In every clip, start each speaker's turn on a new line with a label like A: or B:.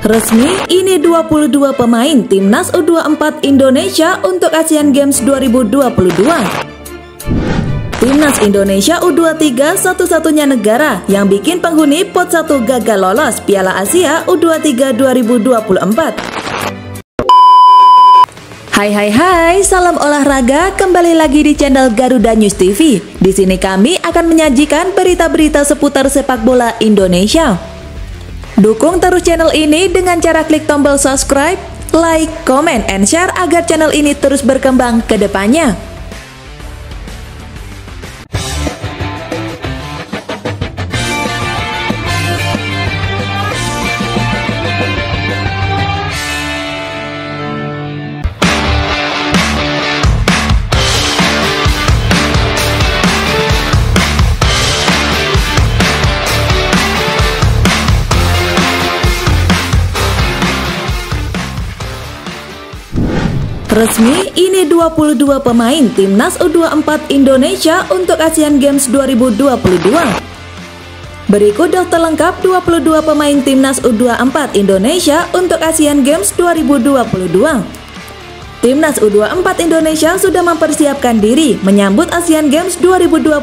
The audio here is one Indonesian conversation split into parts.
A: Resmi, ini 22 pemain Timnas U24 Indonesia untuk Asian Games 2022. Timnas Indonesia U23 satu-satunya negara yang bikin penghuni pot 1 gagal lolos Piala Asia U23 2024. Hai, salam olahraga, kembali lagi di channel Garuda News TV. Di sini kami akan menyajikan berita-berita seputar sepak bola Indonesia. Dukung terus channel ini dengan cara klik tombol subscribe, like, comment, and share agar channel ini terus berkembang ke depannya. Resmi, ini 22 pemain Timnas U24 Indonesia untuk Asian Games 2022. Berikut daftar lengkap 22 pemain Timnas U24 Indonesia untuk Asian Games 2022. Timnas U24 Indonesia sudah mempersiapkan diri menyambut Asian Games 2022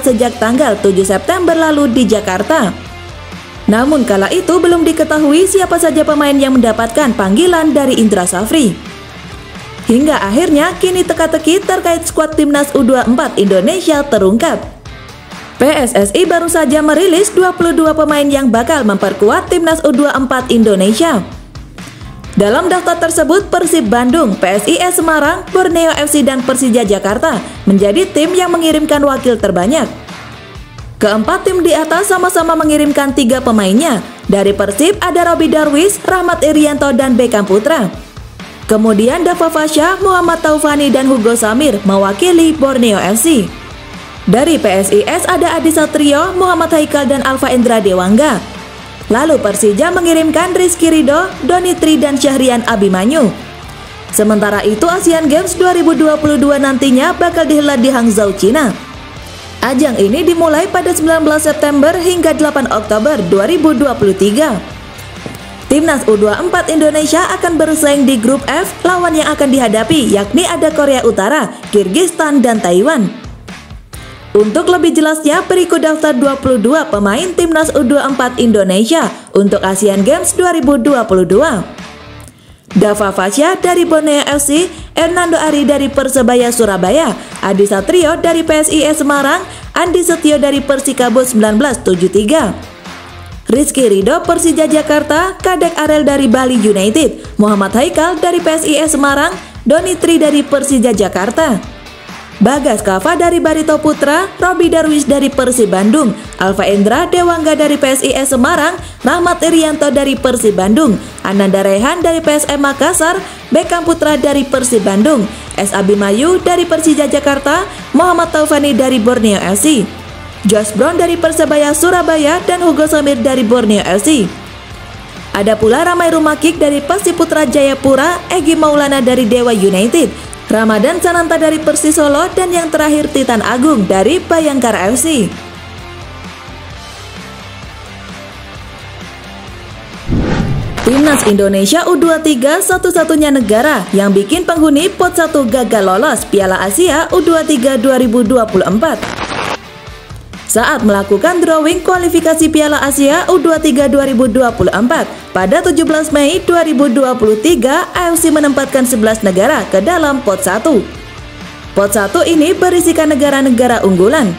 A: sejak tanggal 7 September lalu di Jakarta. Namun kala itu belum diketahui siapa saja pemain yang mendapatkan panggilan dari Indra Safri. Hingga akhirnya kini teka-teki terkait skuad Timnas U24 Indonesia terungkap. PSSI baru saja merilis 22 pemain yang bakal memperkuat Timnas U24 Indonesia. Dalam daftar tersebut Persib Bandung, PSIS Semarang, Borneo FC dan Persija Jakarta menjadi tim yang mengirimkan wakil terbanyak. Keempat tim di atas sama-sama mengirimkan 3 pemainnya. Dari Persib ada Robby Darwish, Rahmat Irianto dan Beckham Putra. Kemudian Dava Fasha, Muhammad Taufani dan Hugo Samir mewakili Borneo FC. Dari PSIS ada Adi Satrio, Muhammad Haikal dan Alfa Endra Dewangga. Lalu Persija mengirimkan Rizky Ridho, Doni Tri dan Syahrian Abimanyu. Sementara itu Asian Games 2022 nantinya bakal dihelat di Hangzhou, Cina. Ajang ini dimulai pada 19 September hingga 8 Oktober 2023. Timnas U24 Indonesia akan bersaing di grup F, lawan yang akan dihadapi yakni ada Korea Utara, Kirgistan, dan Taiwan. Untuk lebih jelasnya, berikut daftar 22 pemain Timnas U24 Indonesia untuk Asian Games 2022. Dava Fasha dari Borneo FC, Hernando Ari dari Persebaya Surabaya, Adi Satrio dari PSIS Semarang, Andi Setio dari Persikabo 1973. Rizky Ridho Persija Jakarta, Kadek Arel dari Bali United, Muhammad Haikal dari PSIS Semarang, Doni Tri dari Persija Jakarta, Bagas Kava dari Barito Putra, Robby Darwish dari Persib Bandung, Alfa Endra Dewangga dari PSIS Semarang, Rahmat Irianto dari Persib Bandung, Ananda Rehan dari PSM Makassar, Beckham Putra dari Persib Bandung, S. Abimanyu dari Persija Jakarta, Muhammad Taufani dari Borneo FC, Josh Brown dari Persebaya Surabaya dan Hugo Samir dari Borneo FC. Ada pula Ramai Rumakik dari Pasiputra Jayapura, Egy Maulana dari Dewa United, Ramadan Sananta dari Persis Solo, dan yang terakhir Titan Agung dari Bayangkara FC. Timnas Indonesia U23 satu-satunya negara yang bikin penghuni pot 1 gagal lolos Piala Asia U23 2024. Saat melakukan drawing kualifikasi Piala Asia U23 2024 pada 17 Mei 2023, AFC menempatkan 11 negara ke dalam pot 1. Pot 1 ini berisikan negara-negara unggulan.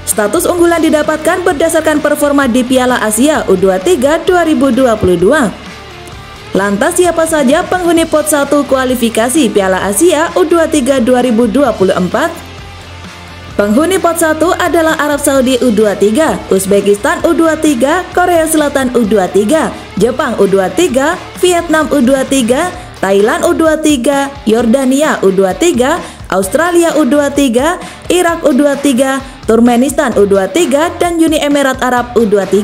A: Status unggulan didapatkan berdasarkan performa di Piala Asia U23 2022. Lantas siapa saja penghuni pot 1 kualifikasi Piala Asia U23 2024? Penghuni pot 1 adalah Arab Saudi U23, Uzbekistan U23, Korea Selatan U23, Jepang U23, Vietnam U23, Thailand U23, Yordania U23, Australia U23, Irak U23, Turkmenistan U23, dan Uni Emirat Arab U23.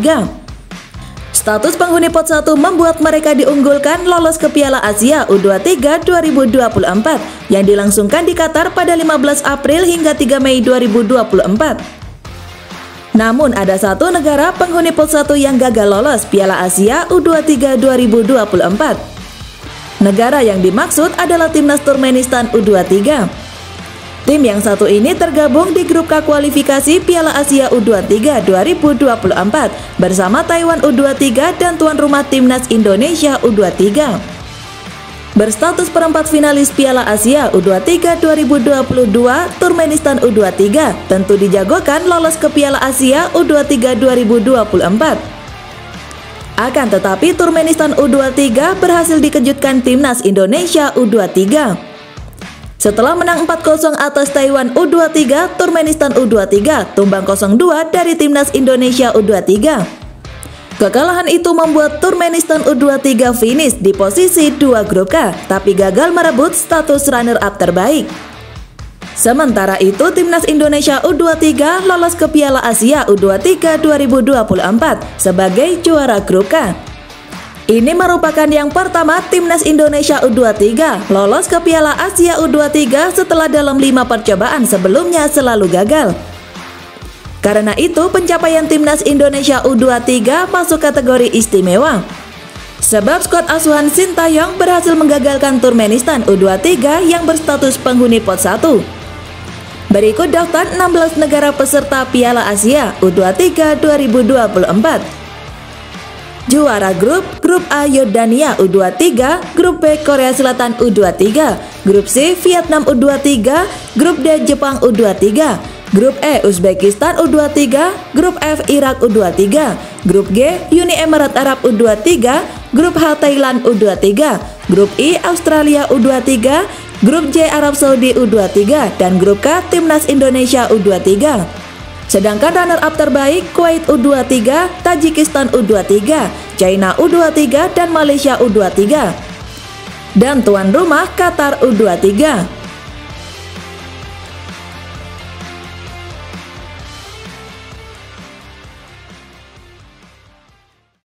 A: Status penghuni pot 1 membuat mereka diunggulkan lolos ke Piala Asia U23 2024 yang dilangsungkan di Qatar pada 15 April hingga 3 Mei 2024. Namun ada satu negara penghuni pot 1 yang gagal lolos Piala Asia U23 2024. Negara yang dimaksud adalah timnas Turkmenistan U23. Tim yang satu ini tergabung di grup K kualifikasi Piala Asia U23 2024 bersama Taiwan U23 dan tuan rumah timnas Indonesia U23. Berstatus perempat finalis Piala Asia U23 2022, Turkmenistan U23 tentu dijagokan lolos ke Piala Asia U23 2024. Akan tetapi Turkmenistan U23 berhasil dikejutkan timnas Indonesia U23. Setelah menang 4-0 atas Taiwan U23, Turkmenistan U23 tumbang 0-2 dari timnas Indonesia U23. Kekalahan itu membuat Turkmenistan U23 finish di posisi 2 grup K, tapi gagal merebut status runner-up terbaik. Sementara itu, timnas Indonesia U23 lolos ke Piala Asia U23 2024 sebagai juara grup K. Ini merupakan yang pertama timnas Indonesia U23 lolos ke Piala Asia U23 setelah dalam 5 percobaan sebelumnya selalu gagal. Karena itu, pencapaian timnas Indonesia U23 masuk kategori istimewa. Sebab skuad asuhan Sintayong berhasil menggagalkan Turkmenistan U23 yang berstatus penghuni pot 1. Berikut daftar 16 negara peserta Piala Asia U23 2024. Juara grup A Yordania U23, grup B Korea Selatan U23, grup C Vietnam U23, grup D Jepang U23, grup E Uzbekistan U23, grup F Irak U23, grup G Uni Emirat Arab U23, grup H Thailand U23, grup I Australia U23, grup J Arab Saudi U23, dan grup K Timnas Indonesia U23. Sedangkan runner-up terbaik Kuwait U23, Tajikistan U23, China U23, dan Malaysia U23. Dan tuan rumah Qatar U23.